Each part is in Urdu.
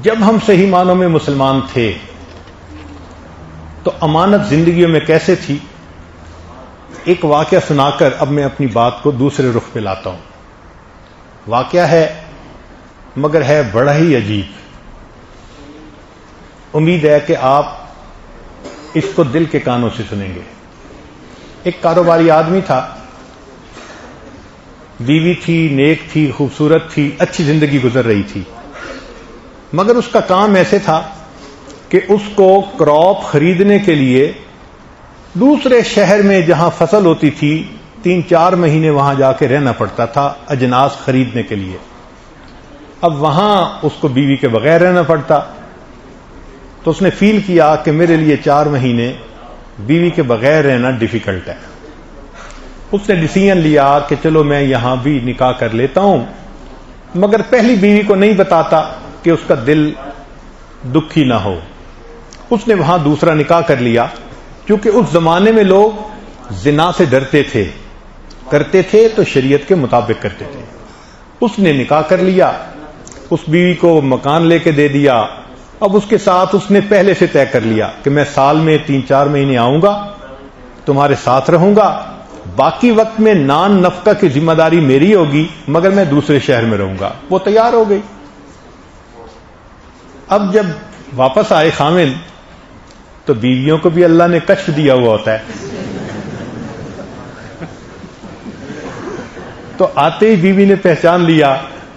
جب ہم صحیح معنوں میں مسلمان تھے تو امانت زندگیوں میں کیسے تھی؟ ایک واقعہ سنا کر اب میں اپنی بات کو دوسرے رخ پہ لاتا ہوں. واقعہ ہے مگر ہے بڑا ہی عجیب. امید ہے کہ آپ اس کو دل کے کانوں سے سنیں گے. ایک کاروباری آدمی تھا، بیوی تھی، نیک تھی، خوبصورت تھی، اچھی زندگی گزر رہی تھی، مگر اس کا کام ایسے تھا کہ اس کو کراپ خریدنے کے لیے دوسرے شہر میں جہاں فصل ہوتی تھی 3-4 مہینے وہاں جا کے رہنا پڑتا تھا اجناس خریدنے کے لیے. اب وہاں اس کو بیوی کے بغیر رہنا پڑتا، تو اس نے فیل کیا کہ میرے لیے 4 مہینے بیوی کے بغیر رہنا ڈیفیکلٹ ہے. اس نے ڈیسیژن لیا کہ چلو میں یہاں بھی نکاح کر لیتا ہوں، مگر پہلی بیوی کو نہیں بتاتا کہ اس کا دل دکھی نہ ہو. اس نے وہاں دوسرا نکاح کر لیا، کیونکہ اس زمانے میں لوگ زنا سے ڈرتے تھے، کرتے تھے تو شریعت کے مطابق کرتے تھے. اس نے نکاح کر لیا، اس بیوی کو مکان لے کے دے دیا. اب اس کے ساتھ اس نے پہلے سے طے کر لیا کہ میں سال میں 3-4 مہینے آؤں گا، تمہارے ساتھ رہوں گا، باقی وقت میں نان نفقہ کی ذمہ داری میری ہوگی، مگر میں دوسرے شہر میں رہوں گا. وہ تیار ہو گئی. اب جب واپس آئے خامن تو بیویوں کو بھی اللہ نے کشف دیا ہوا ہوتا ہے. تو آتے ہی بیوی نے پہچان لیا،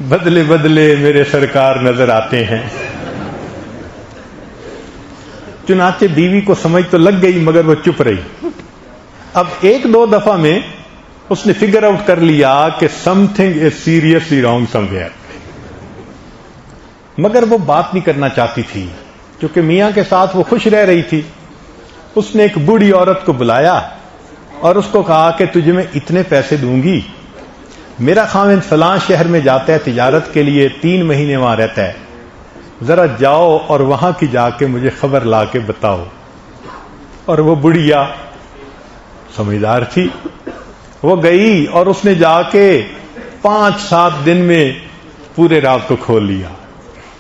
بدلے بدلے میرے سرکار نظر آتے ہیں. چنانچہ بیوی کو سمجھ تو لگ گئی مگر وہ چپ رہی. اب 1-2 دفعہ میں اس نے فگر آؤٹ کر لیا کہ some thing is seriously wrong some where, مگر وہ بات نہیں کرنا چاہتی تھی کیونکہ میاں کے ساتھ وہ خوش رہ رہی تھی. اس نے ایک بوڑھی عورت کو بلایا اور اس کو کہا کہ تجھے میں اتنے پیسے دوں گی، میرا خاوند فلاں شہر میں جاتا ہے تجارت کے لیے، 3 مہینے وہاں رہتا ہے، ذرا جاؤ اور وہاں کی جا کے مجھے خبر لا کے بتاؤ. اور وہ بڑھیا سمجھدار تھی، وہ گئی اور اس نے جا کے 5-7 دن میں پورے رات کو کھول لیا.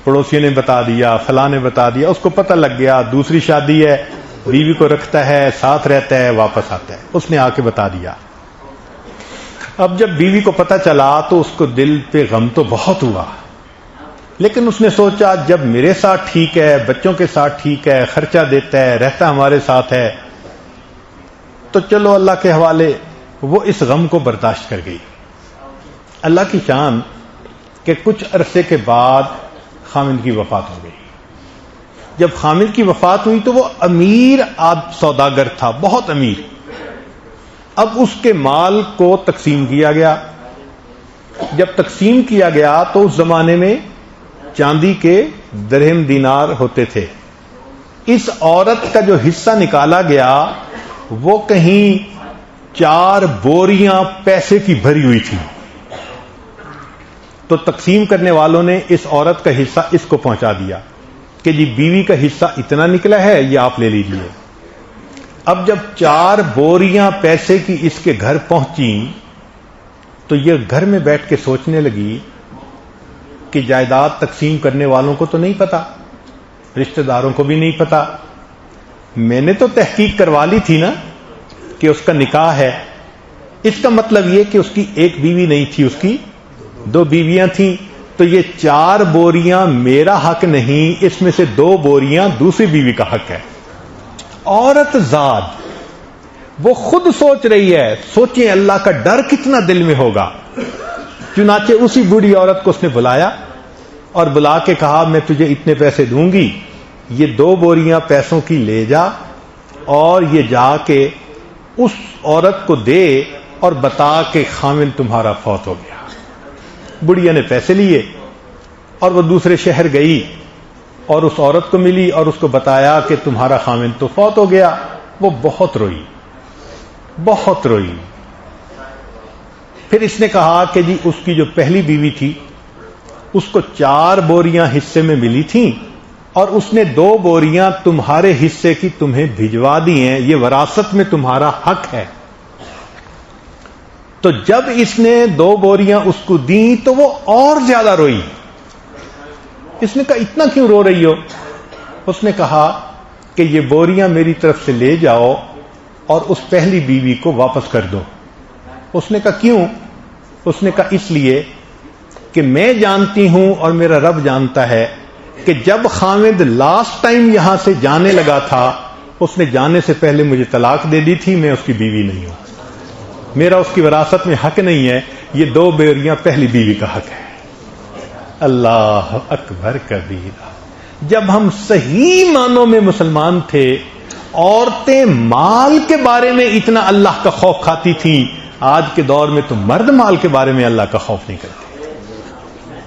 پڑوسی نے بتا دیا، فلاں نے بتا دیا، اس کو پتہ لگ گیا دوسری شادی ہے، بیوی کو رکھتا ہے، ساتھ رہتا ہے، واپس آتا ہے. اس نے آ کے بتا دیا. اب جب بیوی کو پتہ چلا تو اس کو دل پہ غم تو بہت ہوا، لیکن اس نے سوچا جب میرے ساتھ ٹھیک ہے، بچوں کے ساتھ ٹھیک ہے، خرچہ دیتا ہے، رہتا ہمارے ساتھ ہے، تو چلو اللہ کے حوالے. وہ اس غم کو برداشت کر گئی. اللہ کی شان کہ کچھ عرصے کے بعد خامند کی وفات ہو گئی. جب خامند کی وفات ہوئی تو وہ امیر سوداگر تھا، بہت امیر. اب اس کے مال کو تقسیم کیا گیا. جب تقسیم کیا گیا تو اس زمانے میں چاندی کے درہم دینار ہوتے تھے. اس عورت کا جو حصہ نکالا گیا وہ کہیں 4 بوریاں پیسے کی بھری ہوئی تھی. تو تقسیم کرنے والوں نے اس عورت کا حصہ اس کو پہنچا دیا کہ جی بیوی کا حصہ اتنا نکلا ہے، یہ آپ لے لیجئے. اب جب 4 بوریاں پیسے کی اس کے گھر پہنچی تو یہ گھر میں بیٹھ کے سوچنے لگی کہ جائیداد تقسیم کرنے والوں کو تو نہیں پتا، رشتہ داروں کو بھی نہیں پتا، میں نے تو تحقیق کروا لی تھی نا کہ اس کا نکاح ہے. اس کا مطلب یہ کہ اس کی ایک بیوی نہیں تھی، اس کی 2 بیویاں تھیں. تو یہ 4 بوریاں میرا حق نہیں، اس میں سے 2 بوریاں دوسری بیوی کا حق ہے. عورت ذات وہ خود سوچ رہی ہے. سوچیں اللہ کا ڈر کتنا دل میں ہوگا. چنانچہ اسی بوڑھی عورت کو اس نے بلایا اور بلا کے کہا میں تجھے اتنے پیسے دوں گی، یہ 2 بوریاں پیسوں کی لے جا اور یہ جا کے اس عورت کو دے اور بتا کہ خامن تمہارا فوت ہو گیا. بڑھیا نے پیسے لیے اور وہ دوسرے شہر گئی اور اس عورت کو ملی اور اس کو بتایا کہ تمہارا خامن تو فوت ہو گیا. وہ بہت روئی، بہت روئی. پھر اس نے کہا کہ جی اس کی جو پہلی بیوی تھی اس کو 4 بوریاں حصے میں ملی تھیں اور اس نے 2 بوریاں تمہارے حصے کی تمہیں بھجوا دی ہیں، یہ وراثت میں تمہارا حق ہے. تو جب اس نے 2 بوریاں اس کو دیں تو وہ اور زیادہ روئی. اس نے کہا اتنا کیوں رو رہی ہو؟ اس نے کہا کہ یہ بوریاں میری طرف سے لے جاؤ اور اس پہلی بیوی کو واپس کر دو۔ اس نے کہا کیوں؟ اس نے کہا اس لیے کہ میں جانتی ہوں اور میرا رب جانتا ہے کہ جب خامد لاسٹ ٹائم یہاں سے جانے لگا تھا اس نے جانے سے پہلے مجھے طلاق دے دی تھی، میں اس کی بیوی نہیں ہوں، میرا اس کی وراثت میں حق نہیں ہے، یہ 2 بوریاں پہلی بیوی کا حق ہے۔ اللہ اکبر کبیرہ۔ جب ہم صحیح معنوں میں مسلمان تھے، عورتیں مال کے بارے میں اتنا اللہ کا خوف کھاتی تھیں، آج کے دور میں تو مرد مال کے بارے میں اللہ کا خوف نہیں کرتے۔